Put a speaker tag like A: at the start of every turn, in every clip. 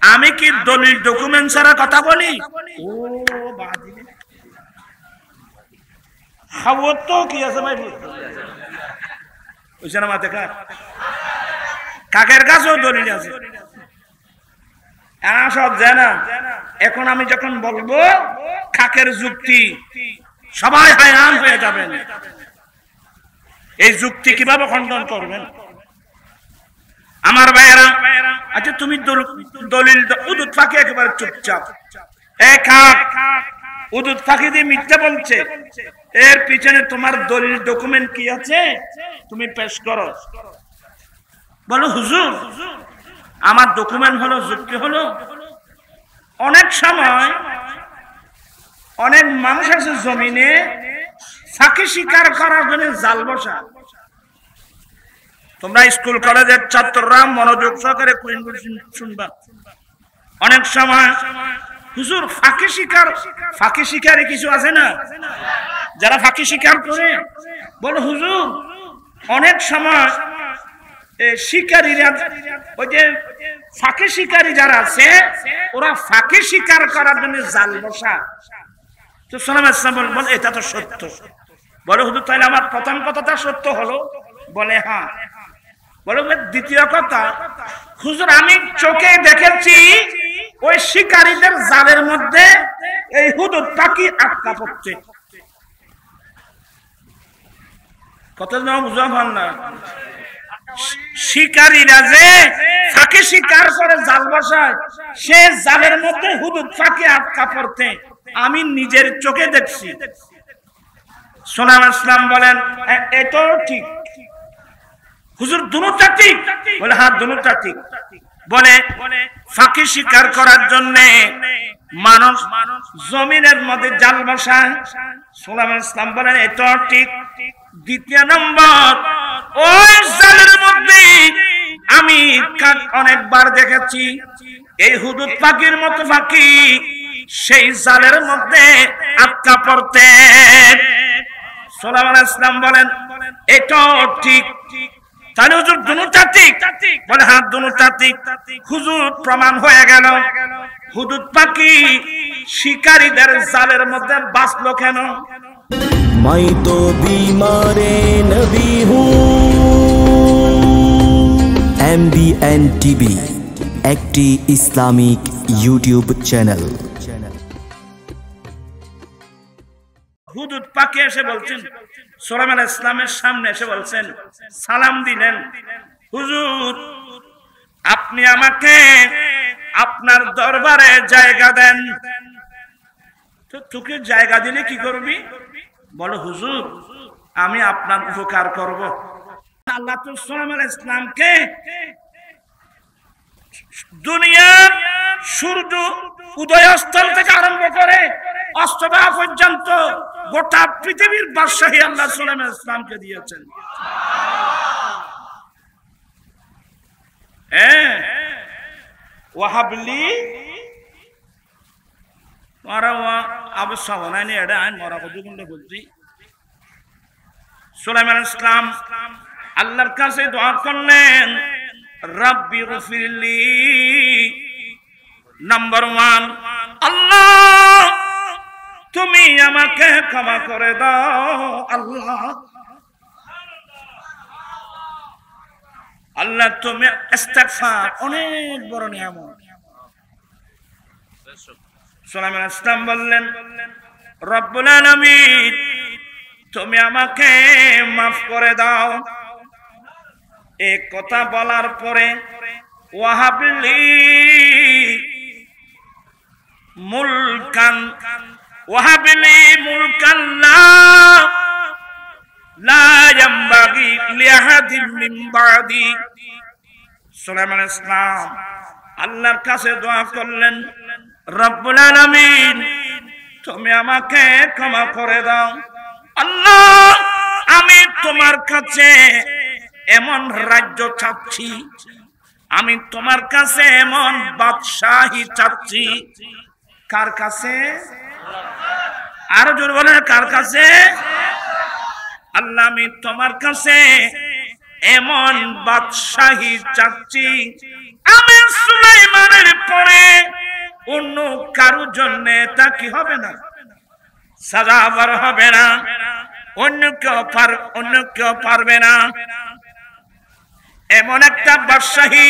A: আমি কি দলিল ডকুমেন্ট ছাড়া কথা বলি? ও বাদিলে খাওয়া তো কি আছে ভাই, বুঝছে না মাথা কাকের কাছেও দলিল আছে, সব জানা। এখন আমি যখন বলবো কাকের যুক্তি, সবাই হায়রান হয়ে যাবেন। এই যুক্তি কিভাবে খণ্ডন করবেন আমার ভাইয়েরা? আচ্ছা তুমি দলিল উদুত ফাঁকি একেবারে চুপচাপ, উদুত ফাঁকি দিয়ে মিথ্যা বলছে, এর পিছনে তোমার দলিল ডকুমেন্ট কি আছে তুমি পেশ করো। বলো হুজুর আমার ডকুমেন্ট হলো, যুক্তি হলো। অনেক সময় অনেক মানুষ আছে জমিনে ফাঁকি স্বীকার করার জন্য জাল বসা। তোমরা স্কুল কলেজের ছাত্ররা মনোযোগ সহকারে শুনবা। অনেক সময় হুজুর ফাঁকি শিকারে কিছু আছে না, যারা ফাঁকি স্বীকার করে বলো হুজুর অনেক সময় শিকারীরা, ওই যে ফাঁকি শিকারী যারা আছে ওরা ফাঁকি স্বীকার করার জন্য জাল বসা। তো সালাম ইসলাম বল এটা তো সত্য। বলে হুজুর তাহলে আমার প্রথম কথাটা সত্য হলো? বলে হ্যাঁ। বলে দ্বিতীয় কথা, হুজুর আমি চোখে দেখেছি ওই শিকারীদের জালের মধ্যে এই হুদুদ পাখি আটকা পড়ছে। কত জন বুঝা পান না? শিকারীরা যে ফাঁকি শিকার করে জাল বসায়, সে জালের মধ্যে হুদুদ পাখি আটকা পড়তে আমি নিজের চোখে দেখছি। সালাম ইসলাম বলেন এটাও ঠিক। হুজুর দুটোটা ঠিক? বলে হ্যাঁ দুটোটা ঠিক। বলে ফাঁকি শিকার করার জন্য মানুষ জমিনের মধ্যে জাল বসায়। সালাম ইসলাম বলেন এটাও ঠিক। দ্বিতীয় নম্বর, ওই জালের মধ্যে আমি অনেকবার দেখেছি এই হুদুদ পাখির মতো পাখি সেই জালের মধ্যে আটকা পড়তে। সালাম ইসলাম বলেন এটাও ঠিক। তাহলে হুজুর দুটোটা ঠিক? বলে হ্যাঁ দুটোটা ঠিক। হুজুর প্রমাণ হয়ে গেল হুদুদ পাখি শিকারীদের জালের মধ্যে বাঁচলো কেন?
B: मैं तो बीमार नबी हूँ। MBN TV একটি ইসলামিক ইউটিউব চ্যানেল।
A: হুদুদ পাখি এসে বলছেন, সুলাইমান ইসলামের সামনে এসে বলছেন, সালাম দিলেন, হুজুর আপনি আমাকে আপনার দরবারে জায়গা দেন। তো তোকে জায়গা দিলে কি করবি? বলো হুজুর আমি আপনার উপকার করব। আল্লাহ তো সুলাইমান ইসলামকে দুনিয়ার সূর্য উদয়স্থল থেকে আরম্ভ করে অস্তবা পর্যন্ত গোটা পৃথিবীর বাদশাহী আল্লাহ সুলাইমান ইসলামকে দিয়েছেন। ওয়াহাবলি সুলাইমান ইসলাম আল্লাহর কাছে দোয়া করলেন, রাব্বি গফিরলি। নাম্বার 1, আল্লাহ তুমি আমাকে ক্ষমা করে দাও। আল্লাহ আল্লাহ তুমি ইস্তিগফার অনেক বড় নিয়ামত। সুলাইমান ইসলাম বললেন, রব্বুল আলামিন তুমি আমাকে মাফ করে দাও। এই কথা বলার পরে ওয়াহাবলি মুলকান, ওয়াহাবলি মুলকান লা ইয়ামবাগি লিআহাদিন মিন বাদি। সুলাইমান ইসলাম আল্লাহর কাছে দোয়া করলেন, রব্বুল আলামিন তুমি আমাকে ক্ষমা করে দাও। আল্লাহ আমি তোমার কাছে এমন রাজ্য চাচ্ছি, আমি তোমার কাছে এমন বাদশাহী চাচ্ছি। কার কাছে? আরো জোরে বলেন কার কাছে? আল্লাহ আমি তোমার কাছে এমন বাদশাহী চাচ্ছি, আমি সুলাইমানের পরে কারোর জন্য তা কি হবে না, সাজাবার হবে না, অন্য কেউ পারবে না। এমন একটা বাদশাহী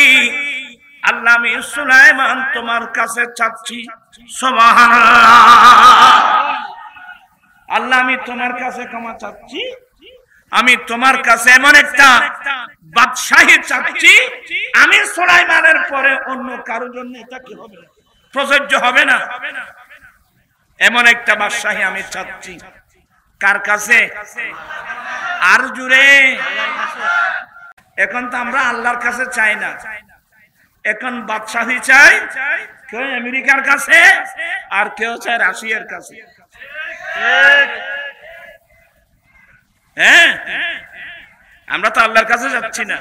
A: আল্লাহ আমি সুলাইমান তোমার কাছে চাচ্ছি। সুবহানাল্লাহ। আল্লাহ আমি তোমার কাছে ক্ষমা চাচ্ছি, আমি তোমার কাছে এমন একটা বাদশাহী চাচ্ছি, আমি সুলাইমানের পরে অন্য কারোর জন্য এটা কি হবে, প্রযোজ্য হবে না। এমন একটা বাদশাহী আমি চাচ্ছি। কার কাছে? আর জুড়ে। এখন তো আমরা আল্লাহর কাছে চাই না, এখন বাদশাহী চাই কেউ আমেরিকার কাছে, আর কেউ চায় রাশিয়ার কাছে। হ্যাঁ, আমরা তো আল্লাহর কাছে যাচ্ছি না।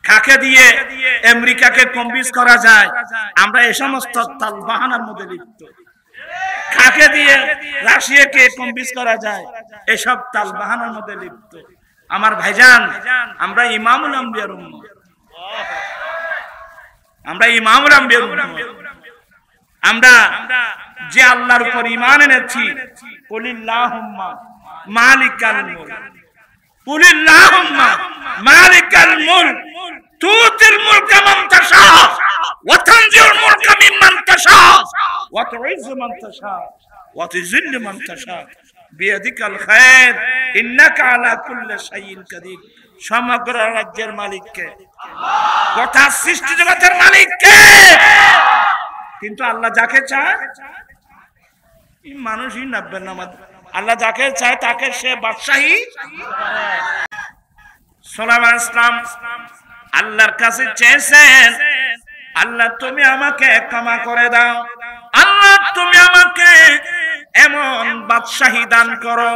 A: কাকে দিয়ে আমেরিকাকে কনভিন্স করা যায়, আমরা এই সমস্ত তালবাহানার মধ্যে লিপ্ত। কাকে দিয়ে রাশিয়াকে কনভিন্স করা যায়, এসব তালবাহানার মধ্যে লিপ্ত। আমার ভাইজান, আমরা ইমামুল আম্বিয়ার উম্মত, আমরা ইমামুল আম্বিয়ার উম্মত। আমরা যে আল্লাহর উপর ঈমান এনেছি, কুলিল্লাহুম্মা মালিকাল মুলক, কুলিল্লাহুম্মা মালিকাল মুলক তুতিল মুলকা মান তাশা ওয়া তানজিউল মুলকা মিম্মান তাশা ওয়া তুইজ্জু মান তাশা ওয়া তুযিল্লু মান তাশা বিয়াদিকাল খায়র ইন্নাকা আলা কুল্লি শাইইন কাদির। সমগ্র রাজ্যের মালিক কে? গোটা সৃষ্টি জগতের মালিক কে? কিন্তু আল্লাহ যাকে চায়, মানুষই নাববেন না, আল্লাহ যাকে চায় তাকে সে বাদশাহী। সুলাইমান ইসলাম আল্লাহর কাছে চেয়েছেন, আল্লাহ তুমি আমাকে ক্ষমা করে দাও, আল্লাহ তুমি আমাকে এমন বাদশাহী দান করো,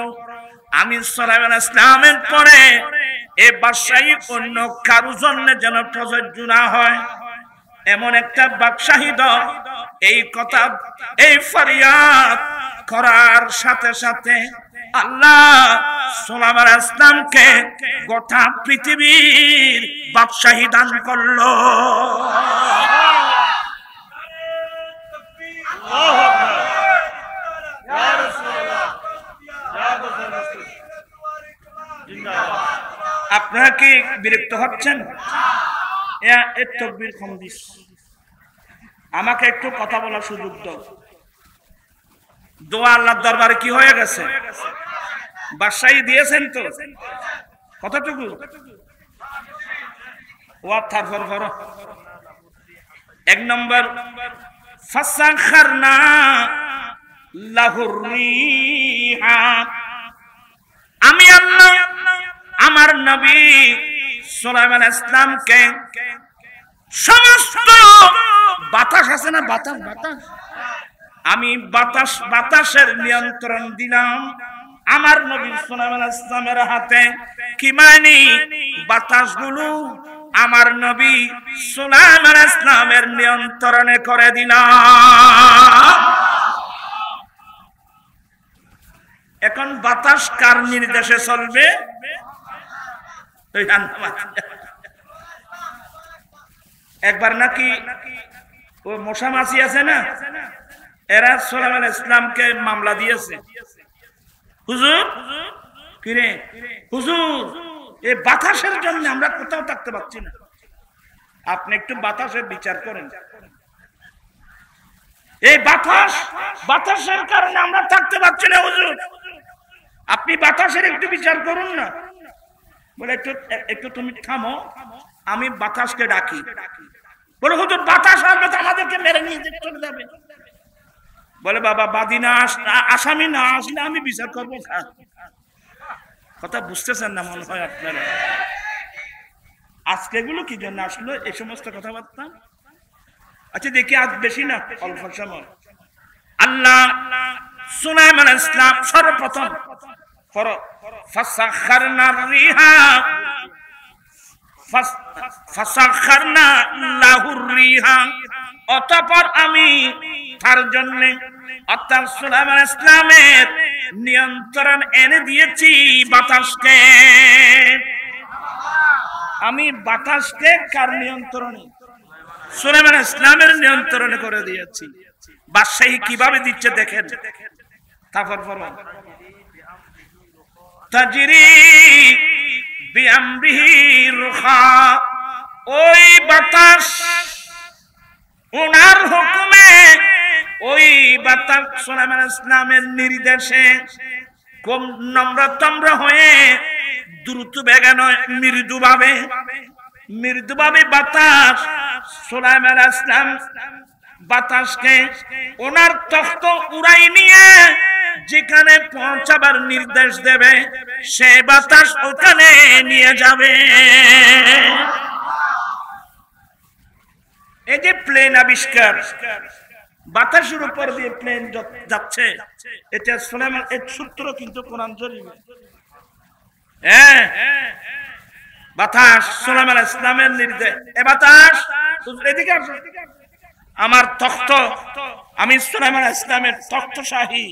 A: আমি সুলাইমান ইসলামের পরে এই বাদশাহী অন্য কারো জন্য যেন প্রযোজ্য না হয়, এমন একটা বাদশাহী দাও। এই কথা, এই ফরিয়াদ করার সাথে সাথে আল্লাহ সুলাইমান ইসলামকে গোটা পৃথিবীর বাদশাহী দান করলো। আপনারা কি বিরক্ত হচ্ছেন? তকবীর কম দিস, আমাকে একটু কথা বলার সুযোগ দাও। দোয়া আল্লাহর দরবারে কি হয়ে গেছে? বাদশাহী দিয়েছেন তো, কতটুকু? এক নম্বর, ফাসাখারনা লাহুর রিহা, আমি আল্লাহ আমার নবী সুলাইমান ইসলামকে সমস্ত বাতাস আছে না, বাতাস, আমি বাতাসের নিয়ন্ত্রণ দিলাম আমার নবী সুলাইমান ইসলামের হাতে। কি মানে? বাতাসগুলো আমার নবী সুলাইমান ইসলামের নিয়ন্ত্রণে করে দিলাম। এখন বাতাস কার নির্দেশে চলবে? একবার নাকি ও মশা মাছি আছে না, এরা সুলাইমান ইসলামকে মামলা দিয়েছে, হুজুর কিরে হুজুর এই বাতাসের জন্য আমরা কোথাও থাকতে পারছি না, আপনি একটু বাতাসের বিচার করেন। এই বাতাসের কারণে আমরা থাকতে পারছি না হুজুর, আপনি বাতাসের একটু বিচার করুন না। বলে একটু তুমি থামো, আমি বাতাসকে ডাকি। বলে হুজুর বাতাস আসবে তো আমাদেরকে মেরে নিয়ে চলে যাবে। বলে বাবা বাদী না আসামি না আসলে আমি বিচার করবো। কথা বুঝতেছেন না মনে হয় আপনারা? আজকে এগুলো কি জন্য আসলো এই সমস্ত কথাবার্তা? আচ্ছা দেখি, আজ বেশি না অল্প সময়। আল্লাহ সুলাইমান ইসলাম সর্বপ্রথম ফাসাখারনা রিহা, ফাসাখারনা লাহুর রিহা, অতঃপর আমি তার জন্য অর্থাৎ সুলাইমান ইসলামের নিয়ন্ত্রণ এনে দিয়েছি বাতাসকে। আমি বাতাসকে কার নিয়ন্ত্রণে? সুলাইমান ইসলামের নিয়ন্ত্রণে করে দিয়েছি। বাদশাহী কিভাবে দিচ্ছে দেখেন। তারপর তাজরি বিআমরিহি রুখা, ওই বাতাস ওনার হুকুমে, ওই বাতাস সুলাইমান ইসলামের নির্দেশে কম নম্রতম্র হয়ে দ্রুত বেগে নয়, মৃদুভাবে বাতাস সুলাইমান ইসলাম বাতাসকে ওনার তখ্ত উড়াই নিয়ে যেখানে পৌঁছাবার নির্দেশ দেবে সে বাতাস ওখানে নিয়ে যাবে। এই যে প্লেন আবিষ্কার, বাতাসের উপর দিয়ে প্লেন যাচ্ছে, এটা সুলাইমান, এর সূত্র কিন্তু কোরআন শরীফে। হ্যাঁ, বাতাস সুলাইমান ইসলামের নির্দেশ। এ বাতাস এদিকে আসো, আমার তখ্ত, আমি সুলাইমান ইসলামের তখ্তশাহী,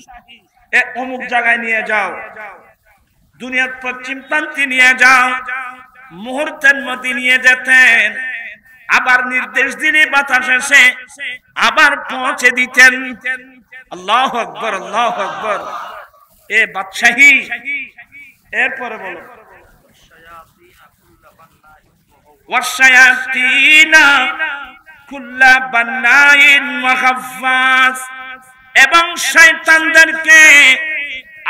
A: অমুক জায়গায় নিয়ে যাও, দুনিয়ার পশ্চিম প্রান্তে নিয়ে যাও। মুহূর্তের মধ্যে নিয়ে যেতেন, আবার নির্দেশ দিলে বাতাস এসে আবার পৌঁছে দিতেন। আল্লাহু আকবার, আল্লাহু আকবার। এ বাদশাহী। এরপরে বলো ওয়াশায়াতিনা কুল্লা বান্নাইন ওয়া গাফফাস, এবং শয়তানদেরকে,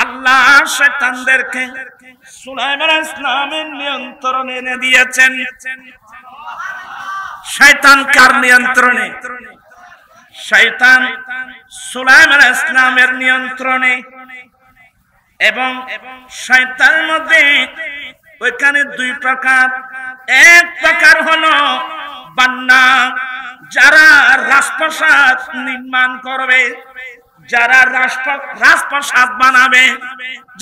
A: আল্লাহ শয়তানদেরকে সুলাইমান ইসলামের নিয়ন্ত্রণে এনে দিয়েছেন। শয়তান কার নিয়ন্ত্রণে? শয়তান সুলাইমান ইসলামের নিয়ন্ত্রণে। এবং শয়তানের মধ্যে ওইখানে দুই প্রকার। এক প্রকার হলো বান্না, যারা রাজপ্রাসাদ নির্মাণ করবে, যারা রাজপ্রাসাদ বানাবে,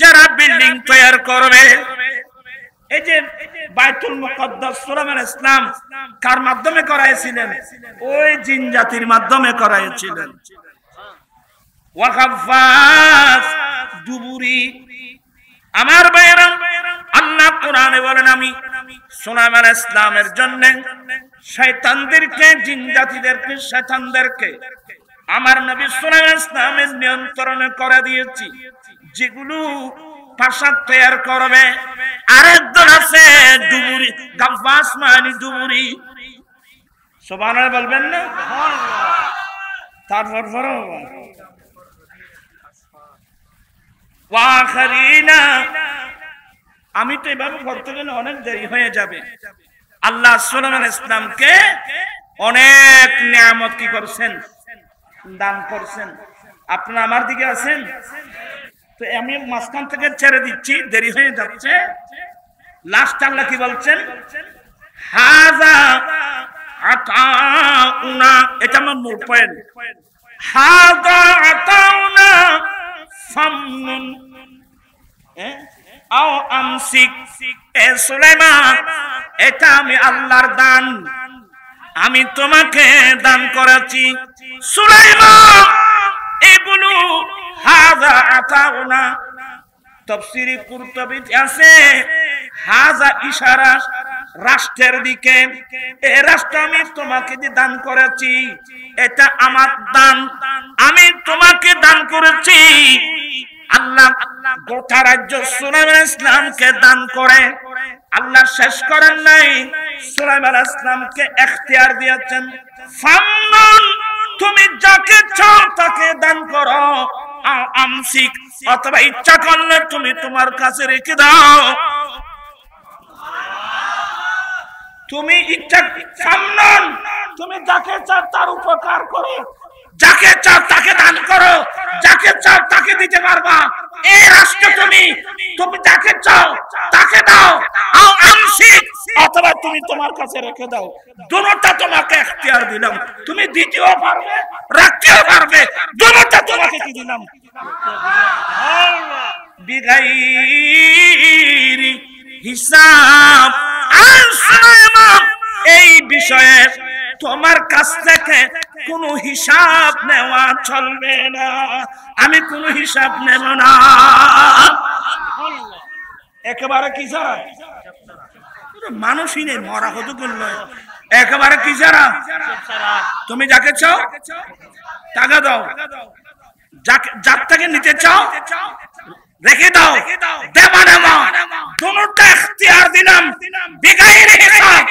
A: যারা বিল্ডিং তৈরি করবে। এই যে বাইতুল মুকদ্দাস সুলাইমান ইসলাম কার মাধ্যমে করাইছিলেন? ওই জিন জাতির মাধ্যমে করাইছিলেন। ওয়া গাফফাস দুবুরি। আমার ভাইরা, আল্লাহ কোরআনে বলেন আমি সুলাইমান ইসলামের জন্য শয়তানদেরকে, জিন জাতিদেরকে, শয়তানদেরকে আমার নবী সুলাইমান ইসলামের নিয়ন্ত্রণে করে দিয়েছি। যেগুলো প্রাসাদ তৈরি করবে, আরেকজন আছে ডুবুরি, গাফফাস মানে ডুবুরি। সুবহানাল্লাহ বলবেন না? তারপর ওয়াখারিনা, আমি তো এভাবে বলতে গেলে অনেক দেরি হয়ে যাবে। আল্লাহ সুলাইমান ইসলামকে অনেক নিয়ামত কি করছেন? দান করছেন। আপনারা আমার দিকে আছেন তো আমি মাঝখান থেকে ছেড়ে দিচ্ছি, দেরি হয়ে যাচ্ছে। লাস্ট আল্লাহ কি বলছেন? হাযা আতাউনা, এটা আমার মূল পয়েন্ট। হাযা আতাউনা ফামনুন আও আমসিক। এ সুলাইমান, এটা আমি আল্লাহর দান, আমি তোমাকে দান করেছি। সুলাইমান এগুলো হাযা আতাউনা, তাফসীরে কুরতুবী আছে হাযা ইশারা রাষ্ট্রের দিকে। এই রাষ্ট্র আমি তোমাকে যে দান করেছি, এটা আমার দান, আমি তোমাকে দান করেছি। আল্লাহ গোটা রাজ্য সুলাইমান ইসলামকে দান করে আল্লাহ শেষ করেন নাই, সুলাইমান ইসলামকে এখতিয়ার দিয়েছেন। ফামনুন, তুমি যাকে চাও তাকে দান করো, আমসিক, অথবা ইচ্ছা করলে তুমি তোমার কাছে রেখে দাও। তুমি ইচ্ছা, ফামনুন, তুমি যাকে চাও তার উপকার করো, যাকে চাও তাকে দান করো, যাকে চাও তাকে দিতে পারবা। এই রাষ্ট্র তুমি যাকে চাও তাকে দাও, আমসিক, অথবা তুমি তোমার কাছে রেখে দাও। দুটোটা তোমাকে এখতিয়ার দিলাম, তুমি দিতেও পারবে, রাখতেও পারবে, দুটোটা তোমাকে কি দিলাম? বিগাইরি হিসাব। এই বিষয়ে তোমার কাছ থেকে কোনো হিসাব নেওয়া চলবে না, আমি কোনো হিসাব নেব না। একেবারে কি স্যার, মানুষই নেই, মরা হতো করল একেবারে কি ছাড়া? তুমি যাকে চাও টাকা দাও, যার থেকে নিতে চাও রেখে দাও, দেবা নেবা দুটোটা ইখতিয়ার দিলাম বিগাইরে হিসাব।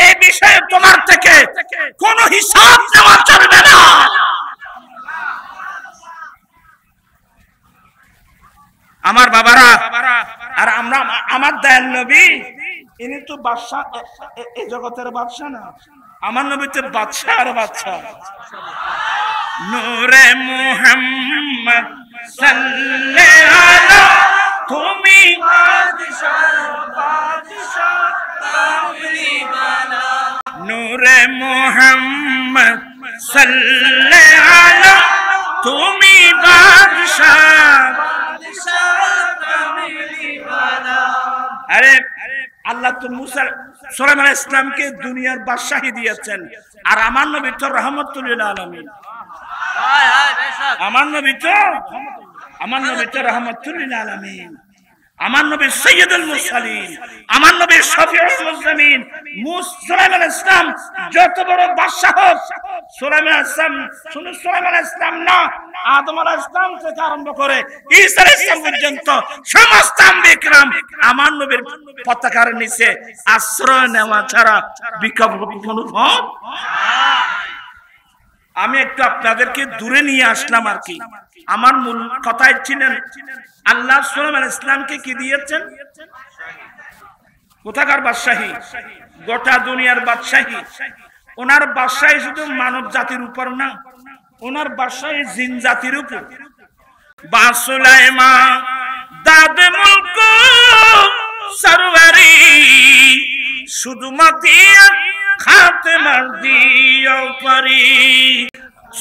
A: এই বিষয়ে তোমার থেকে কোনো হিসাব নেওয়া চলবে না। আমার বাবারা, আর আমরা আমার দয়াল নবী ইনি তো বাদশা, এই জগতের বাদশা না, আমার নবী তো বাদশা আর বাদশা। নূরে মুহাম্মদ সাল্লাল্লাহু আলা, তুমি নূরে মুহাম্মদ সাল্লাল্লাহু আলা, তুমি বাদশা। আরে আল্লাহ তো মুসা সুলাইমান আলাইহিস সালামকে দুনিয়ার বাদশাহী দিয়েছেন, আর আমার নবী তো রাহমাতুল লিল আলামিন। আমার নবী তো রাহমাতুল লিল আলামিন। আমার নবী সাইয়্যিদুল মুরসালিন, আমার নবী শফিউল মুজলিমিন। সুলাইমান আলাইহিস সালাম যত বড় বাদশা হোক, সুলাইমান আলাইহিস সালাম শুধু সুলাইমান আলাইহিস সালাম না, আদম আলাইহিস সালাম থেকে আরম্ভ করে ঈসা আলাইহিস সালাম পর্যন্ত সমস্ত আম্বিয়া কিরাম আমার নবীর পতাকার নিচে আশ্রয় নেওয়া ছাড়া বিকল্প কোনো পথ। আমি একটু আপনাদেরকে দূরে নিয়ে আসলাম আর কি। আমার মূল কথাই ছিলেন আল্লাহ সুলাইমান আলাইহিস সালামকে কি দিয়েছেন? কোথাকার বাদশাহী? গোটা দুনিয়ার বাদশাহী। ওনার বাদশাহী শুধু মানব জাতির উপর না, ওনার বাদশাহী জিন জাতির উপর। বা সুলাইমান দাদ মুলক সরওয়ারি, শুধু মাতিয়া খাতে মার দিও পারি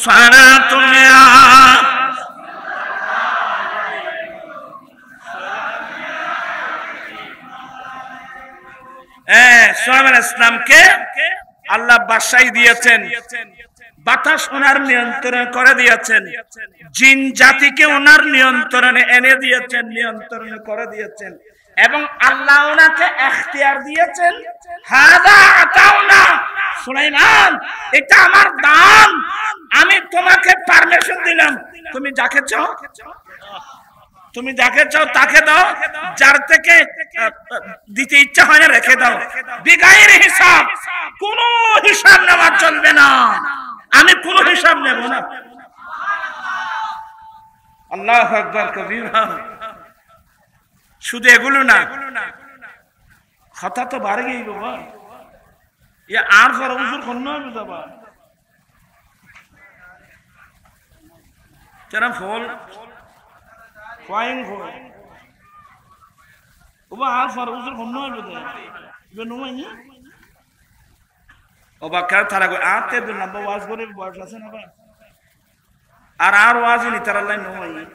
A: সারা দুনিয়া। সুলাইমান আলাইহিস সালামকে আল্লাহ বাদশাহী দিয়েছেন, বাতাস ওনার নিয়ন্ত্রণ করে দিয়েছেন, জিন জাতিকে ওনার নিয়ন্ত্রণে এনে দিয়েছেন, নিয়ন্ত্রণ করে দিয়েছেন, এবং আল্লাহ ওনাকে ইখতিয়ার দিয়েছেন, হাদা আতাউনা সুলাইমান, এটা আমার দান, আমি তোমাকে পারমিশন দিলাম, তুমি যাকে চাও তাকে দাও, যার থেকে দিতে ইচ্ছা হয় না রেখে দাও, বিগাইরে হিসাব। কোনো হিসাব নেওয়া চলবে না, আমি কোনো হিসাব নেব না। আল্লাহু আকবার কবীরা। শুধু এগুলো না, কথা তো বাড়ে গিয়ে বাবা, ये आर पर उजुर करना है बाबा, तेरा फॉल फ्लाइंग फॉल, वो आर पर उजुर करना है बाबा, ये नुमा नहीं, वो बाकर थारा को आते तो नब्बे वाज करे बात लासे ना बा, आर वाज ही नहीं तेरा लाइन नुमा नहीं,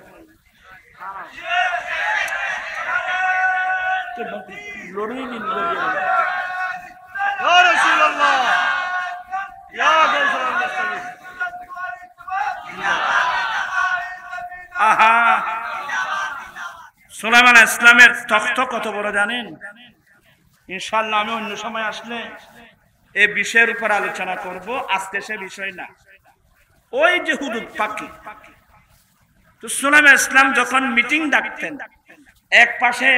A: तो लोड़ी नहीं लोड़ी या रसूल अल्लाह या आहा। সুলাইমান আলাইহিস সালামের তখ্ত কত বড় জানেন? ইনশাআল্লাহ আমি অন্য সময় আসলে এই বিষয়ের উপর আলোচনা করব, আজকে সে বিষয় না। ওই যে হুদুদ পাখি, তো সুলাইমান আলাইহিস সালাম যখন মিটিং ডাকতেন, এক পাশে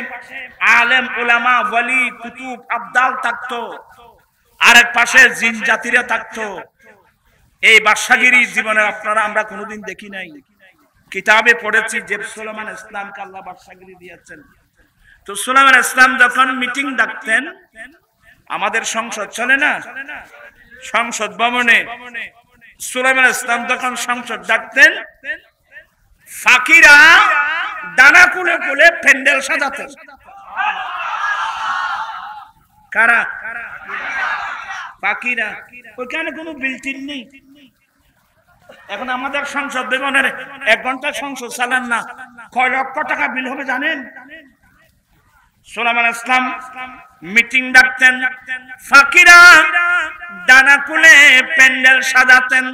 A: আলেম উলামা ওয়ালি কুতুব আবদাল থাকতো, আরেক পাশে জিন জাতিরা থাকতো। এই বাদশাগিরি জীবনে আপনারা আমরা কোনোদিন দেখি নাই, কিতাবে পড়েছি যে সুলাইমান আলাইহিস সালামকে আল্লাহ বাদশাগিরি দিয়েছেন। তো সুলাইমান আলাইহিস সালাম যখন মিটিং ডাকতেন, আমাদের সংসদ চলে না, সংসদ ভবনে সুলাইমান আলাইহিস সালাম যখন সংসদ ডাকতেন, ফাকিরা দানা কুলে কুলে প্যান্ডেল সাজাতেন। কারা? ফাকিরা। ওইখানে কোনো বিল্ডিং নেই। এখন আমাদের সংসদ ভবনের 1 ঘন্টা সংসদ চালান না, কয় লক্ষ টাকা বিল হবে জানেন? সুলাইমান আলাইহিস সালাম মিটিং ডাকতেন, ফাকিরা দানা কুলে প্যান্ডেল সাজাতেন,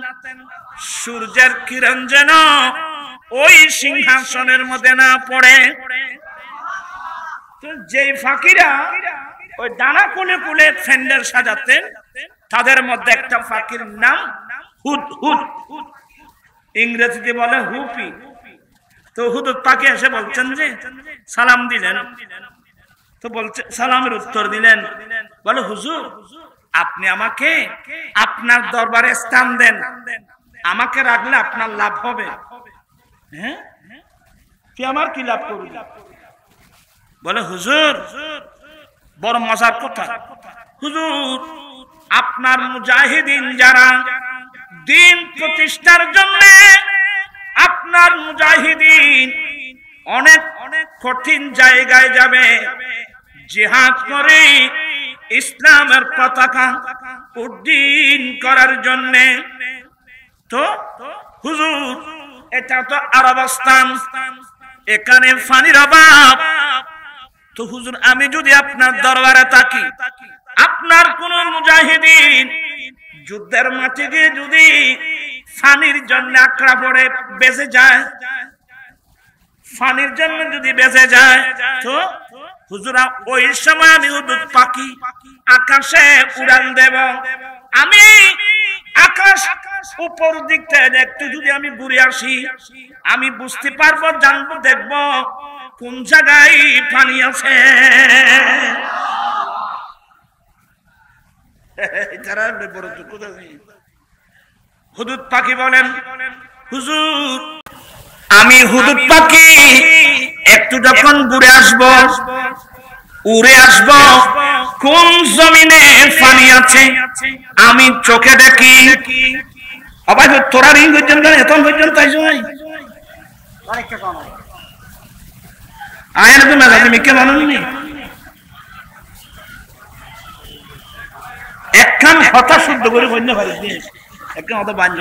A: সূর্যের কিরণ যেন ওই সিংহাসনের মধ্যে না পড়ে। তো যেই ফাকিরা ওই দানা কুলে কুলে প্যান্ডেল সাজাতেন, তাদের মধ্যে একটা ফাকির নাম হুদহুদ, ইংরেজিতে বলে হুপি। তো হুদহুদ পাখি এসে বলছেন যে সালাম দিলেন, তো বলছে সালামের উত্তর দিলেন, বলে হুজুর আপনি আমাকে আপনার দরবারে স্থান দেন, আমাকে রাখলে আপনার লাভ হবে। হ্যাঁ, তুই আমার কি লাভ করবি? বলে হুজুর বড় মজার কথা, হুজুর আপনার মুজাহিদিন যারা দিন প্রতিষ্ঠার জন্য, আপনার মুজাহিদিন অনেক অনেক কঠিন জায়গায় যাবে, জিহাদ করে ইসলামের পতাকা উড্ডীন করার জন্য। তো হুজুর এটা তো আরবস্থান, এখানে পানির অভাব। তো হুজুর আমি যদি আপনার দরবারে থাকি, আপনার কোন মুজাহিদিন যুদ্ধের মাঠে গিয়ে যদি পানির জন্য আকড়া পড়ে বেঁচে যায়, পানির জন্য যদি বেঁচে যায়, তো হুজুরা ওই সময় আমি হুদহুদ পাখি আকাশে উড়ান দেব। আমি আকাশ উপর দিক থেকে একটু যদি আমি ঘুরে আসি, আমি বুঝতে পারবো, জানবো, দেখবো কোন জায়গায় পানি আছে। হুদহুদ পাখি বলেন, হুজুর আমি হুদহুদ পাখি একটু যখন ঘুরে আসবো, উড়ে আসবো, কোন জমিনে পানি আছে আমি চোখে দেখি। আবার তোরা রিং পর্যন্ত এত পর্যন্ত আয়ের তো মেলা তুমি কে বানানি একখান কথা শুদ্ধ করে বন্য পারি একখান অত বাঞ্জ।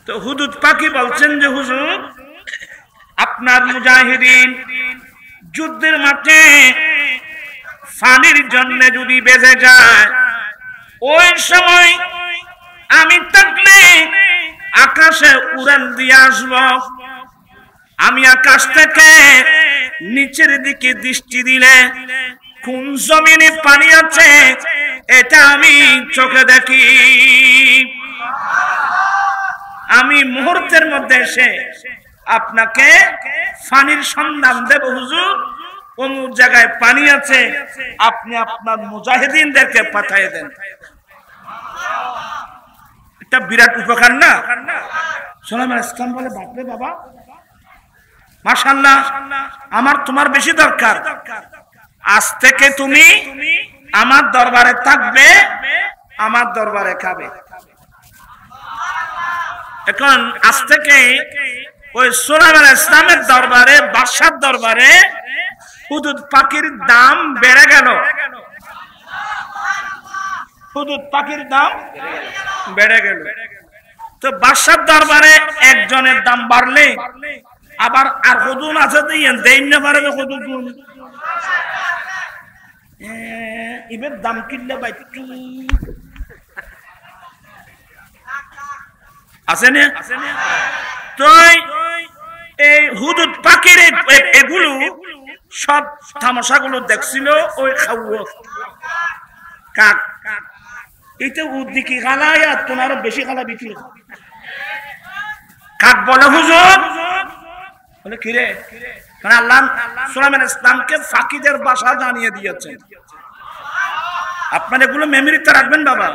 A: তো হুদহুদ পাখি বলছেন যে হুজুর আপনার মুজাহিদিন যুদ্ধের মাঠে পানির জন্য যদি বেঁচে যায়, ওই সময় আমি থাকলে আকাশে উড়ান দিয়ে আসব। আমি আকাশ থেকে নিচের দিকে দৃষ্টি দিলে কোন জমিনে পানি আছে এটা আমি চোখে দেখি। আমি মুহূর্তের মধ্যে এসে আপনাকে পানির সন্ধান দেব। হুজুর অমুক জায়গায় পানি আছে, আপনি আপনার মুজাহিদিনদেরকে পাঠিয়ে দেন। এটা বিরাট উপকার না? সুলাইমান ইসলাম বলে বাপরে বাবা, মাশাআল্লাহ, আমার তোমার বেশি দরকার। আজ থেকে তুমি আমার দরবারে থাকবে, আমার দরবারে খাবে। এখন আজ থেকে ওই সুলাইমান ইসলামের দরবারে, বাদশার দরবারে হুদহুদ পাখির দাম বেড়ে গেল। হুদহুদ পাখির দাম বেড়ে গেল। তো বাদশার দরবারে একজনের দাম বাড়লে আবার আর হুদুন আছে দেন না পারে, হুদুন এবার দাম কিনলে বাইটু আছে না? তো এই হুদহুদ পাখির এগুলো সব তামাশাগুলো দেখছিল ওই খাওয়া কাক। এইটা উদ্দিকি খালায় আর তোমারও বেশি খালা বিক্রি। কাক বলে হুজুর, বলে কিরে, মানে আল্লাহ সুলাইমান ইসলামকে ফাকিদের ভাষা জানিয়ে দিয়েছেন, আপনার এগুলো মেমোরিতে রাখবেন বাবা।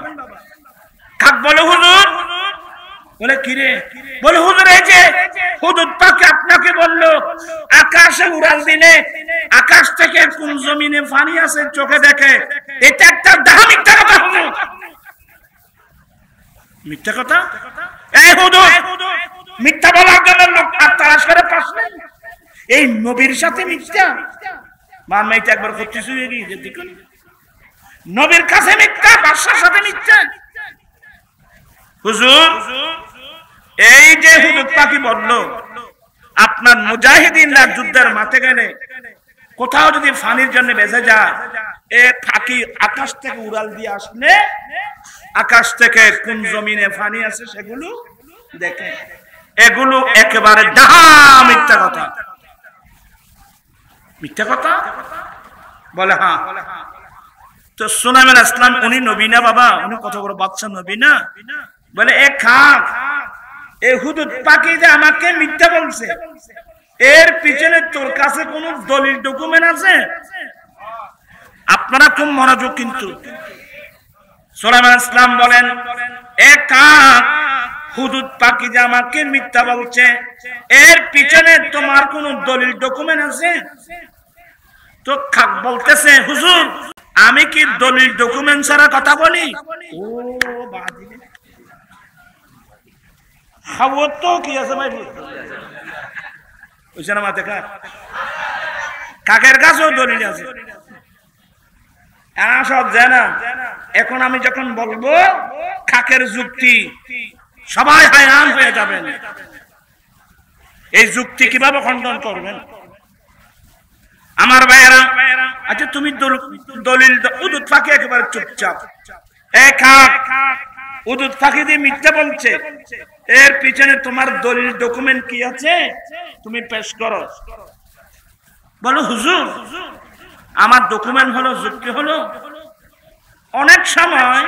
A: কাক বলে হুজুর, বলে কিরে, বলে হুজুর এই যে হুদহুদ পাখি আপনাকে বললো আকাশে উড়াল দিলে আকাশ থেকে কোন জমিনে পানি আছে চোখে দেখে, এটা একটা মিথ্যা কথা। হুজুর মিথ্যা কথা? এই হুজুর মিথ্যা বলার জন্য লোক আর তালাশ করে পাস নাই। এই নবীর সাথে মিথ্যা মান মাইতে একবার করতে শুয়ে গিয়ে দেখুন, নবীর কাছে মিথ্যা, বাদশার সাথে মিথ্যা। হুজুর এই যে হুদহুদ পাখি বলল আপনার মুজাহিদিনরা যুদ্ধের মাঠে গেলে কোথাও যদি পানির জন্য বেঁচে যায়, এ ফাঁকি আকাশ থেকে উড়াল দিয়ে আসলে আকাশ থেকে কোন জমিনে পানি আছে সেগুলো দেখে। এগুলো একেবারে ডাহা মিথ্যা কথা। মিথ্যা কথা বলে হ্যাঁ। তো সুলাইমান আসলাম উনি নবী না বাবা, উনি কত বড় বাচ্চা নবী না, বলে এ খাক এই হুদুদ পাখি যে আমাকে মিথ্যা বলছে, এর পিছনে তোর কাছে কোন দলিল ডকুমেন্ট আছে? আপনারা খুব মনোযোগ। কিন্তু সুলাইমান আসলাম বলেন এ কাক হুদুদ পাখি যে আমাকে মিথ্যা বলছে, এর পিছনে তোমার কোন দলিল ডকুমেন্ট আছে? তো খাক বলতেছে হুজুর আমি কি দলিল ডকুমেন্ট ছাড়া কথা বলি? ও বাদিলে খাওয়া তো কি আছে ভাই, বুঝছে না মাথা কাক, কাকের কাছেও দলিল আছে। সব যায় না। এখন আমি যখন বলবো কাকের যুক্তি, সবাই হায়রান হয়ে যাবেন। এই যুক্তি কিভাবে খণ্ডন করবেন আমার ভাইয়েরা? আচ্ছা তুমি দলিল উদুদ পাখি একেবারে চুপচাপ, এ কাক উদুদ পাখি দিয়ে মিথ্যা বলছে, এর পিছনে তোমার দলিল ডকুমেন্ট কি আছে তুমি পেশ করো। বলো হুজুর আমার ডকুমেন্ট হলো, যুক্তি হলো। অনেক সময়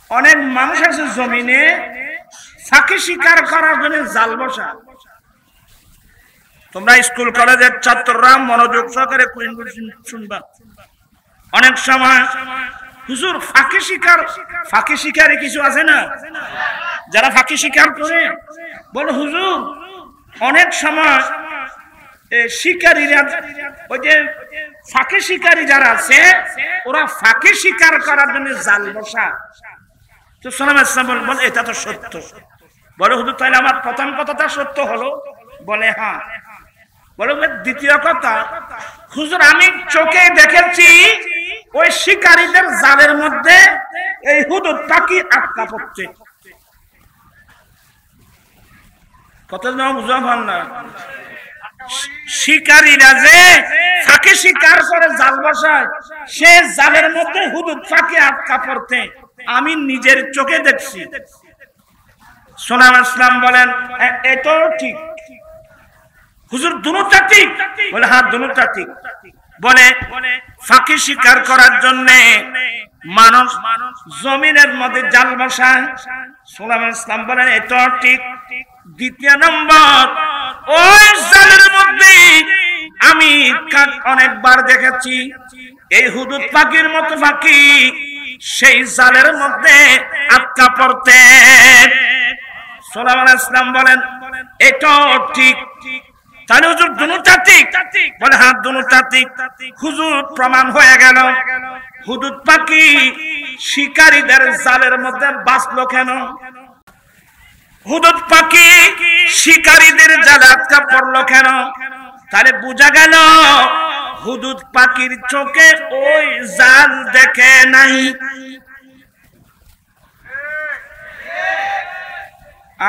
A: অনেক মানুষ আছে জমিনে ফাঁকি শিকার করার জন্য জাল বসা। তোমরা স্কুল কলেজের ছাত্ররা মনোযোগ সহকারে শুনবা। অনেক সময় হুজুর ফাঁকি শিকারে কিছু আছে না, যারা ফাঁকি শিকার করে বলো হুজুর অনেক সময় শিকারীরা, ওই যে ফাঁকি শিকারী যারা আছে ওরা ফাঁকি শিকার করার জন্য জাল বসা। তো সুলাইমান আসলাম বল এটা তো সত্য। বলে হুজুর তাহলে আমার প্রথম কথাটা সত্য হলো? বলে হ্যাঁ। বলে দ্বিতীয় কথা হুজুর আমি চোখে দেখেছি ওই শিকারীদের জালের মধ্যে এই হুদুদ পাখি আটকা পড়ছে। কত জন বুঝা পান না? শিকারীরা যে ফাঁকি শিকার করে জাল বসায়, সে জালের মধ্যে হুদুদ পাখি আটকা পড়তে আমি নিজের চোখে দেখছি। সুলাইমান আসলাম বলেন এটাও ঠিক। হুজুর দুটোটা ঠিক? বলে হ্যাঁ দুটোটা ঠিক। বলে ফাঁকি শিকার করার জন্য মানুষ জমিনের মধ্যে জাল বসায়। সুলাইমান আসলাম বলেন এটাও ঠিক। দ্বিতীয় নম্বর ওই জালের মধ্যে আমি অনেকবার দেখেছি এই হুদুদ পাখির মতো পাখি সেই জালের মধ্যে আটকা পড়তে। সুলাইমান আসলাম বলেন এটাও ঠিক। তাহলে হুজুর দুটোটা ঠিক? বলে হ্যাঁ দুটোটা ঠিক। হুজুর প্রমাণ হয়ে গেল হুদুদ পাখি শিকারীদের জালের মধ্যে বাঁচলো কেন? হুদুদ পাখি শিকারীদের জালে আটকা পড়লো কেন? তাহলে বোঝা গেল হুদুদ পাখির চোখে ওই জাল দেখে নাই।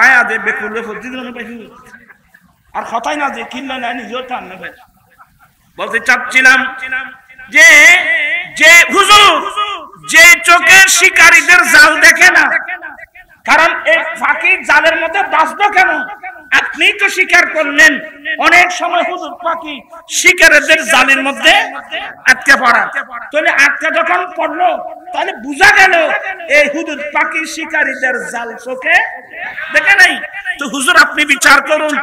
A: আয় আদে বেকুলে ফুটি দিল না পাখি আর কথাই না যে কিনলে না নিজেও টান নেবে। বলতে চাচ্ছিলাম যে যে হুজুর যে চোখে শিকারীদের জাল দেখে না, কারণ এই ফাঁকি জালের মধ্যে বাঁচলো কেন? আপনি তো স্বীকার করলেন অনেক সময় হুদুদ পাখি শিকারীদের জালের মধ্যে আটকে পড়া। তাহলে আটকে যখন পড়লো তাহলে বোঝা গেল এই হুদুদ পাখি শিকারীদের জাল চোখে দেখে নাই। তো হুজুর আপনি বিচার করুন,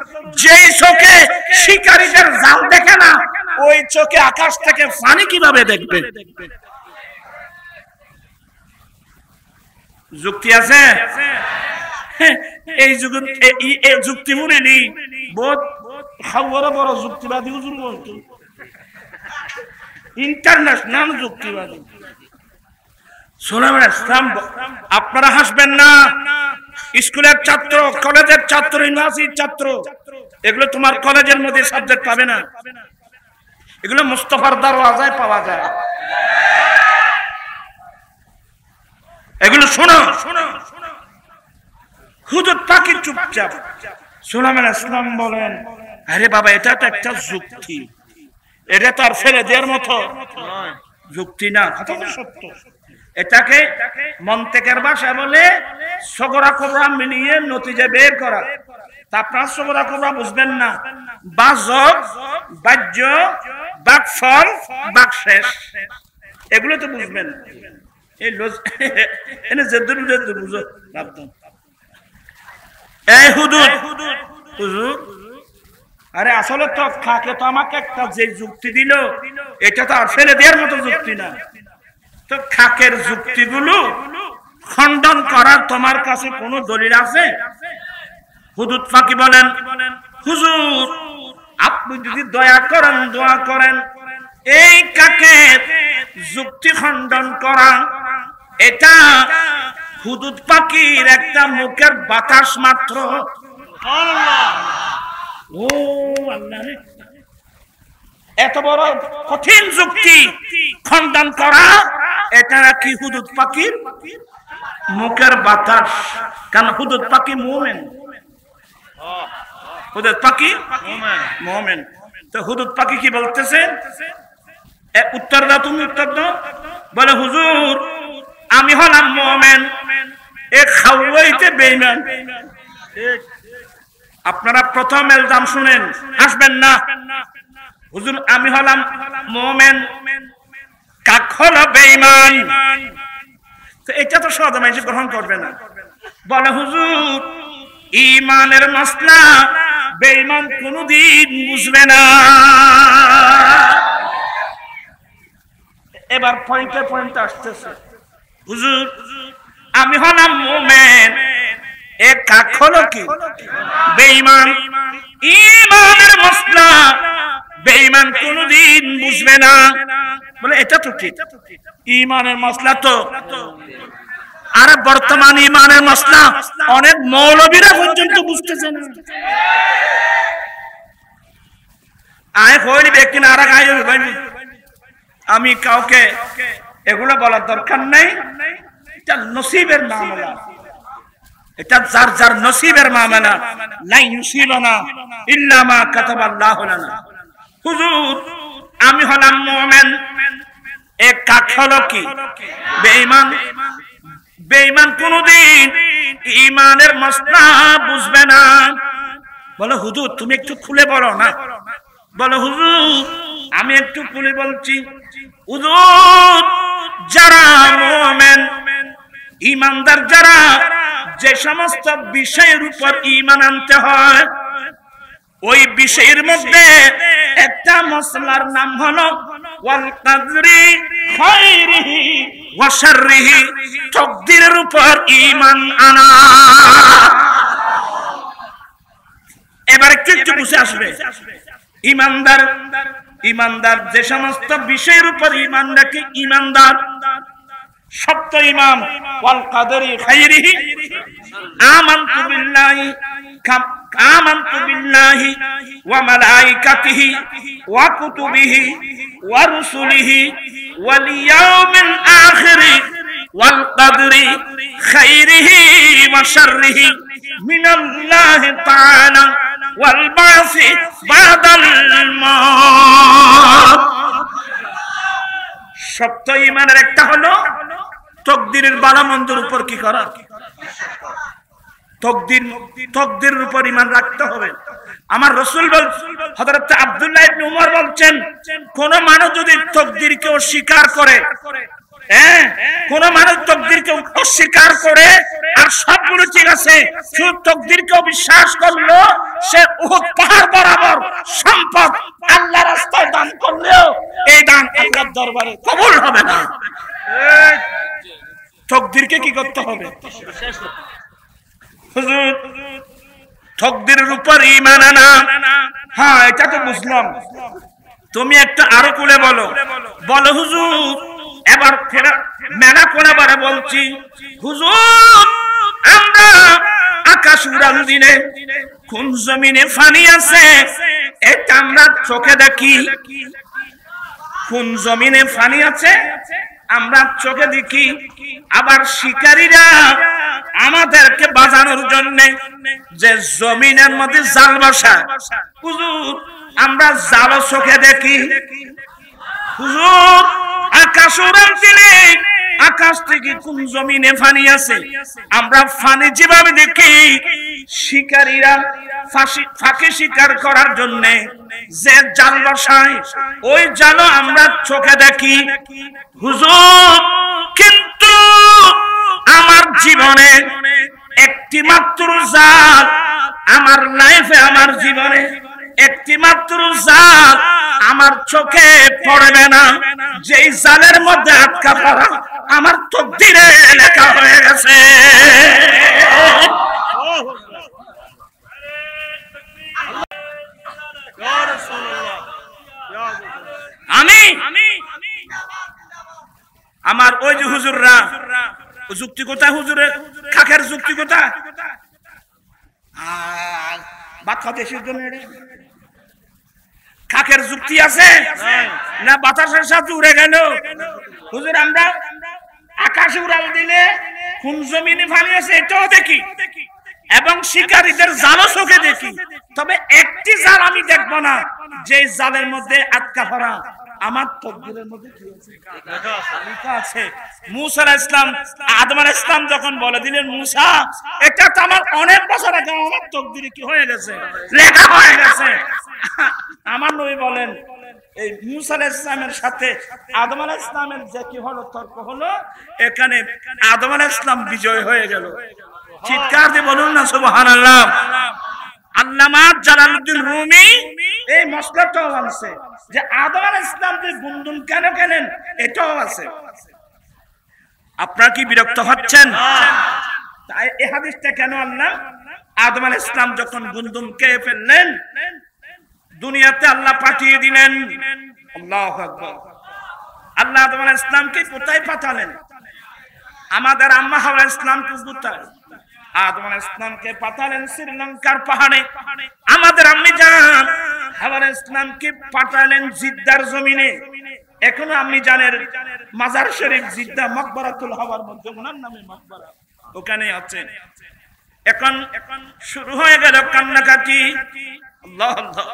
A: যে চোখে শিকারীদের জাল দেখে না ওই চোখে আকাশ থেকে পানি কিভাবে দেখবে? যুক্তি আছে? এই যুক্তি মনে নেই। বহুত বড় যুক্তিবাদী হুজুর বলতো, ইন্টারন্যাশনাল যুক্তিবাদী। সুলাইমান আসলাম আপনারা হাসবেন না, স্কুলের ছাত্র, কলেজের ছাত্র, ইউনিভার্সিটির ছাত্র, এগুলো তোমার কলেজের মধ্যে সাবজেক্ট পাবে না। এগুলো মুস্তাফার দরওয়াজায় পাওয়া যায়। এগুলো শোনো। হুদুদ পাখি চুপচাপ। সুলাইমান আসলাম বলেন আরে বাবা এটা তো একটা যুক্তি, এটা তো আর ফেলে দেওয়ার মতো যুক্তি না, কথা তো সত্য। এটাকে মন্তেকের ভাষায় বলে সগরা কোবরা মিলিয়ে নতিজা বের করা। তা আপনার সগরা কোবরা বুঝবেন না, বাজক, বাহ্য, বাকফল, বাকশেষ, এগুলো তো বুঝবেন। এই এনে জেদ্দুর বুঝো ভাবতাম এই হুদুদ হুজুর। আরে আসলে তো খাকে তো আমাকে একটা যে যুক্তি দিল এটা তো আর ফেলে দেওয়ার মতো যুক্তি না। তো খাকের যুক্তিগুলো খণ্ডন করার তোমার কাছে কোনো দলিল আছে? হুদুদ ফাঁকি বলেন, হুজুর আপনি যদি দয়া করেন দোয়া করেন এই কাকের যুক্তি খণ্ডন করা এটা হুদুদ পাখির একটা মুখের বাতাস মাত্র। ও আল্লাহ, এত বড় কঠিন যুক্তি খণ্ডন করা এটা কি হুদুদ পাখির মুখের বাতাস? কারণ হুদুদ পাখি মুমিন, হুদুদ পাখি মুমিন। তো হুদুদ পাখি কি বলতেছে? উত্তর দাও, তুমি উত্তর দাও। বলে হুজুর আমি হলাম মুমিন, এ খাওয়াইতে বেঈমান। আপনারা প্রথম ইলজাম শুনেন, হাসবেন না। হুজুর আমি হলাম মুমিন, কাক হলো বেঈমান। তো এটা তো সহজে মানুষ গ্রহণ করবে না। বলে হুজুর ঈমানের মাসলা বেঈমান কোনদিন বুঝবে না। এবার পয়েন্টে আসতেছে, হুজুর আমি হলাম মুমিন, এ কাক হলো কি বেঈমান। ঈমানের মাসলা বেঈমান কোনদিন বুঝবে না। বলে এটা তো ঠিক, ঈমানের মাসলা তো। আর বর্তমান ঈমানের মাসলা অনেক মৌলবীরা পর্যন্ত বুঝতেছে না। আয় হইল ব্যক্তি না আর আমি কাউকে এগুলো বলার দরকার নাই। এটা নসিবের মামলা, এটা যার যার নসিবের মামলা। লা ইউসিবানা ইল্লা মা কাতাবাল্লাহু লানা। হুজুর আমি হলাম মুমিন, এ কাক হলো কি বেঈমান। বেঈমান কোনদিন ঈমানের মাসলা বুঝবে না। বলে হুজুর তুমি একটু খুলে বলো না। বলে হুজুর আমি একটু খুলে বলছি। হুজুর যারা মুমিন ঈমানদার যারা যে সমস্ত বিষয়ের উপর ঈমান আনতে হয় ওই বিষয়ের মধ্যে একটা মাসলার নাম হলো ওয়াল কদরি খায়রিহি ওয়া শাররিহি, তাকদীরের উপর ঈমান আনা। এবার একটু বুঝে আসবে। ঈমানদার যে সমস্ত বিষয়ের উপর ঈমান রাখে ঈমানদার সত্য ঈমান। ওয়াল কদরি খায়রিহি আমানতু বিল্লাহি ওয়া মালাইকাতিহি ওয়া কুতুবিহি ওয়া রুসুলিহি ওয়াল ইয়াউমিল আখির ওয়াল কদরি খায়রিহি ওয়া শাররিহি মিনাল্লাহি তাআলা ওয়াল বাসি বাদাল মাউত। সত্য ঈমানের একটা হলো তাকদীরের ভালো মন্দের উপর কি করা, তাকদীরের উপর ঈমান রাখতে হবে। আমার রাসূল হযরত আব্দুল্লাহ ইবনে উমর বলছেন কোন মানুষ যদি তাকদীরকে অস্বীকার করে, কোন মানুষ তাকদীরকে অস্বীকার করে আর সবগুলো ঠিক আছে শুধু তাকদীরকে বিশ্বাস করলো, সে উহুদ পাহাড় বরাবর সম্পদ আল্লাহর রাস্তায় দান করলেও এই দান আল্লাহর দরবারে কবুল হবে না। তাকদীরকে কি করতে হবে? হুজুর তাকদীরের উপর ঈমান আনা, হ্যাঁ এটা তো বুঝলাম। তুমি একটা আরো খুলে বলো। বলো হুজুর এবার মেলা করে বারে বলছি। হুজুর আমরা আকাশ উড়াল দিনে কোন জমিনে পানি আছে এটা আমরা চোখে দেখি। কোন জমিনে পানি আছে আমরা চোখে দেখি। আবার শিকারীরা আমাদেরকে বাঁচানোর জন্য যে জমিনের মধ্যে জাল বসায়, হুজুর আমরা জাল চোখে দেখি। হুজুর আকাশ উড়াল দিলে আকাশ থেকে কোন জমিনে পানি আছে আমরা পানি যেভাবে দেখি, শিকারীরা ফাঁকি শিকার করার জন্য যে জাল বসায় ওই জালও আমরা চোখে দেখি হুজুর, কিন্তু আমার জীবনে একটি মাত্র জাল, আমার লাইফে আমার জীবনে একটি মাত্র জাল আমার চোখে পড়বে না, যেই জালের মধ্যে আটকা পড়া আমার তকদিরে লেখা হয়ে গেছে। আমি আমার ওই যে হুজুররা যুক্তি কোথায়, হুজুরের খাকের যুক্তি কোথায়? ভাত খাতে খাকের যুক্তি আছে না? বাতাসের সাথে উড়ে গেল হুজুর। আমরা আকাশে উড়াল দিলে কোন জমিনে পানি আছে এটাও দেখি, এবং শিকারীদের জালও চোখে দেখি, তবে একটি জাল আমি দেখবো না যে জালের মধ্যে আটকা পড়া আমার তকদিরের মধ্যে কি আছে। মুসা আলাইহিস সালাম আদম আলাইহিস সালাম যখন বলে দিলেন, মুসা এটা তো আমার অনেক বছর আগে আমার তকদিরে কি হয়ে গেছে, লেখা হয়ে গেছে। আমার নবী বলেন এই মুসা আলাইহিস সালামের সাথে আদম আলাইহিস সালামের যে কি হলো, তর্ক হলো, এখানে আদম আলাইহিস সালাম বিজয় হয়ে গেল। চিৎকার দিয়ে বলুন না সুবহানাল্লাহ। আল্লামা জালালউদ্দিন রুমি এই মসলাটাও আনছে যে আদম আলাইহিস সালাম যে গুনগুন কেন কেনেন, এটাও আছে। আপনারা কি বিরক্ত হচ্ছেন? তাই এই হাদিসটা কেন আনলাম? আদম আলাইহিস সালাম যখন গুনগুন খেয়ে ফেললেন, দুনিয়াতে আল্লাহ পাঠিয়ে দিলেন। আল্লাহু আকবার। আল্লাহ আদম আলাইহিস সালামকে কোথায় পাঠালেন? আমাদের আম্মা হাওয়া আলাইহিস সালামকে কোথায়? আদম আলাইহিস সালামকে পাঠালেন শ্রীলঙ্কার পাহাড়ে। আমাদের আম্মি জান হাওয়া আলাইহিস সালামকে পাঠালেন জিদ্দার জমিনে। এখনো আম্মি জানের মাজার শরীফ জিদ্দা মকবরাতুল হাওয়ার মধ্যে ওনার নামে মকবরা, ওখানে আছে। এখন শুরু হয়ে গেল কান্নাকাটি। আল্লাহ আল্লাহ।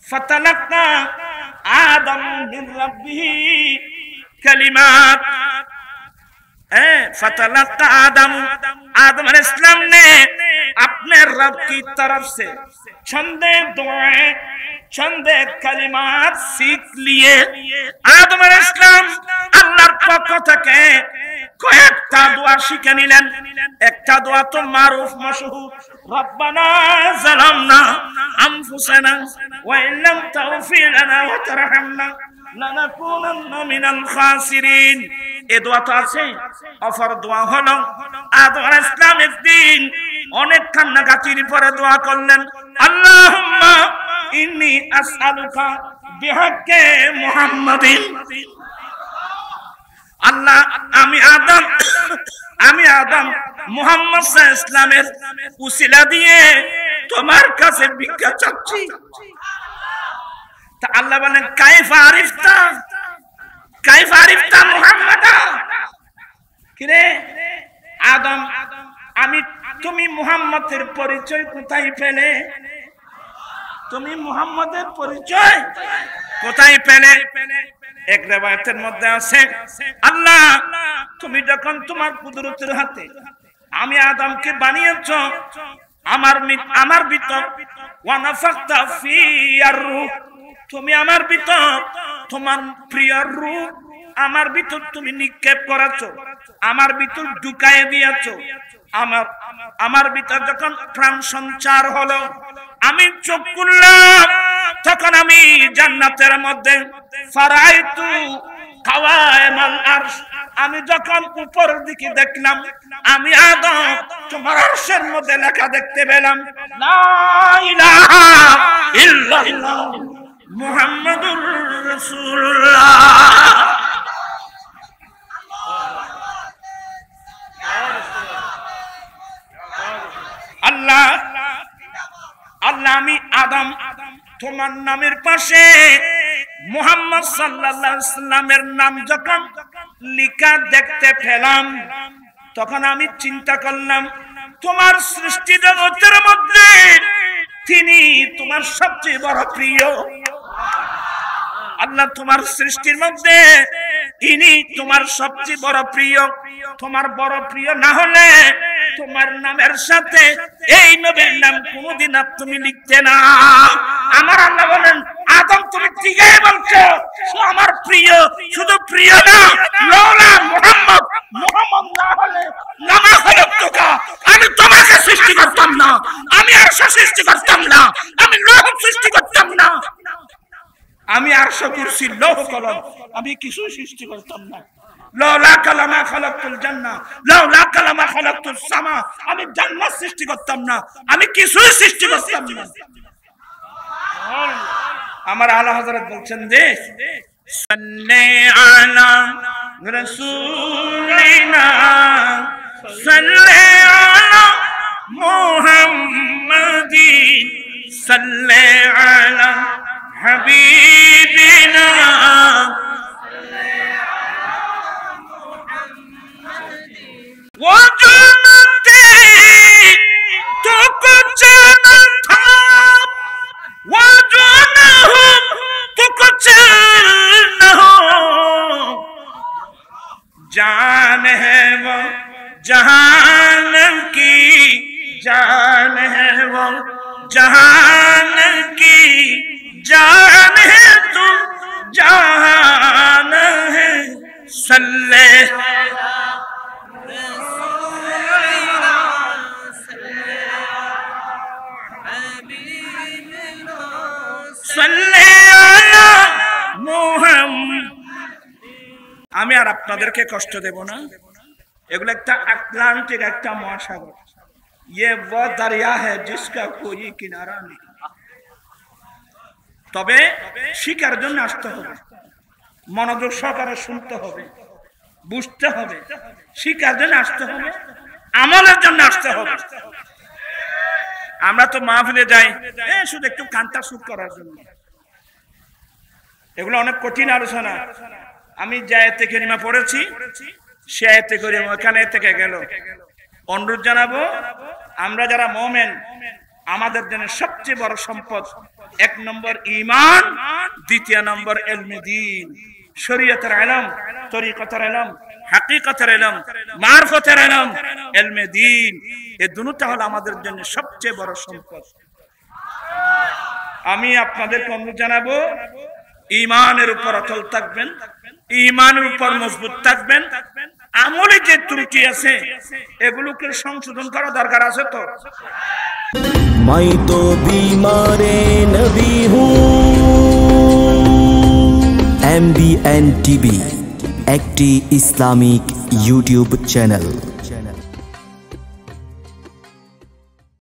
A: ফাতালাক্কা আদম মিন রাব্বিহি কালিমাত। फतलक्का आदम अलैहिस्सलाम ने अपने रब की तरफ से चंदे दुआएं, चंदे कलिमात सीख लिए। आदम अलैहिस्सलाम আল্লাহর পক্ষ থেকে কয়েকটা দোয়া শিখে নিলেন। একটা দোয়া তো মারুফ মাশহুর, রব্বানা যালামনা আনফুসানা ওয়া ইল্লাম তাগফির লানা ওয়া তারহামনা লানাকুনান্না মিনাল খাসিরিন। এই দোয়া তো আছে। অফার দোয়া হলো আদম আলাইহিস সালাম একদিন অনেক কান্নাকাটির পরে দোয়া করলেন, আল্লাহুম্মা ইন্নী আসআলুকা বিহাক্কি মুহাম্মাদিন। আল্লাহ, আমি আদম মুহাম্মদ সাল্লাল্লাহু আলাইহি ওয়াসাল্লামের উসিলা দিয়ে তোমার কাছে ভিক্ষা চাচ্ছি। তা আল্লাহ বলেন, কাইফা আরিফতা মুহাম্মাদা। কিরে আদম, তুমি মুহাম্মদের পরিচয় কোথায় পেলে? তুমি মুহাম্মদের পরিচয় কোথায় পেলে? এক riwayতের মধ্যে আছে, আল্লাহ তুমি যখন তোমার কুদরতের হাতে আমি আদমকে বানিয়েছো, আমার ভিতর ওয়া নাফাখতা ফিয়ার রূহ, তুমি আমার ভিতর তোমার প্রিয় রূহ আমার ভিতর তুমি নিক্ষেপ করেছো, আমার ভিতর ঢুকায় দিয়েছো। আমার ভিতর যখন প্রাণ সঞ্চার হলো, আমি চোখ খুললাম, তখন আমি জান্নাতের মধ্যে ফারাইতু কাওয়াইমাল আরশ, আমি যখন উপরের দিকে দেখলাম, আমি আদম তোমার আরশের মধ্যে লেখা দেখতে পেলাম, লা ইলাহা ইল্লাল্লাহ মুহাম্মাদুর রাসূলুল্লাহ। আল্লাহ আমি আদম তোমার নামের পাশে মুহাম্মদ সাল্লাল্লাহু আলাইহি ওয়াসাল্লামের নাম যখন লেখা দেখতে পেলাম, তখন আমি চিন্তা করলাম, তোমার সৃষ্টি জগতের মধ্যে তিনি তোমার সবচেয়ে বড় প্রিয়। আল্লাহ তোমার সৃষ্টির মধ্যে ইনি তোমার সবচেয়ে বড় প্রিয়। তোমার বড় প্রিয় না হলে তোমার নামের সাথে এই নবীর নাম কোনদিন তুমি লিখতে না। আমার আল্লাহ বলেন আদম তুমি ঠিকই বলছো, আমার প্রিয়, শুধু প্রিয় না, লওলা মুহাম্মদ, মুহাম্মদ না হলে লামা খলাকতুকা, আমি তোমাকে সৃষ্টি করতাম না, আমি আরশ সৃষ্টি করতাম না, আমি লৌহ সৃষ্টি করতাম না, আমি আরশ কুরসি লৌহ কলম আমি কিছু সৃষ্টি করতাম না। লাউলা কালামা খালাকতুল জান্নাহ, লাউলা কালামা খালাকতুস সামা, আমি জান্নাত সৃষ্টি করতাম না, আমি কিছুই সৃষ্টি করতাম না। আমার আলা হযরত বলছেন যে সাল্লি আলা রাসূলিনা সাল্লি আলা মুহাম্মাদিন সাল্লি আলা হাবিবিনা वो जानते तो कुछ न था, वो जो न हो तो कुछ न हो, जान है वो जहान की, जान है वो जहान की, जान है तू जहान है, सल्ले আমি আর আপনাদেরকে কষ্ট দেব না, এগুলো একটা আটলান্টিক একটা মহাসাগর, ये वो दरिया है जिसका कोई किनारा नहीं। তবে শিকার জন্য আসতে হবে, মনোযোগ সহকারে শুনতে হবে, বুঝতে হবে, শিকার জন্য আসতে হবে, আমলের জন্য আসতে হবে। আমরা তো মাহফিলে যাই শুধু একটু কান্তা সুখ করার জন্য, এগুলো অনেক কঠিন আলোচনা। আমি যে আয়াতে কারিমা পড়েছি সে আয়াতে কারিমা ওখানে থেকে গেল। অনুরোধ জানাবো আমরা যারা মুমিন, আমাদের জন্য সবচেয়ে বড় সম্পদ 1 নম্বর ঈমান, 2 নম্বর ইলমে দ্বীন, শরীয়তের ইলম, তরিকতের ইলম, হাকিকতের ইলম, মারফতের ইলম, ইলমে দ্বীন, এই দুটোটা হলো আমাদের জন্য সবচেয়ে বড় সম্পদ। আমি আপনাদেরকে অনুরোধ জানাবো ঈমানের উপর অটল থাকবেন, ঈমানের উপর মজবুত থাকবেন। আমলে যে ত্রুটি আছে এগুলোকে সংশোধন করা দরকার আছে। তো
B: मैं तो बीमारे नबी हूँ। MBN TV একটি ইসলামিক ইউটিউব চ্যানেল।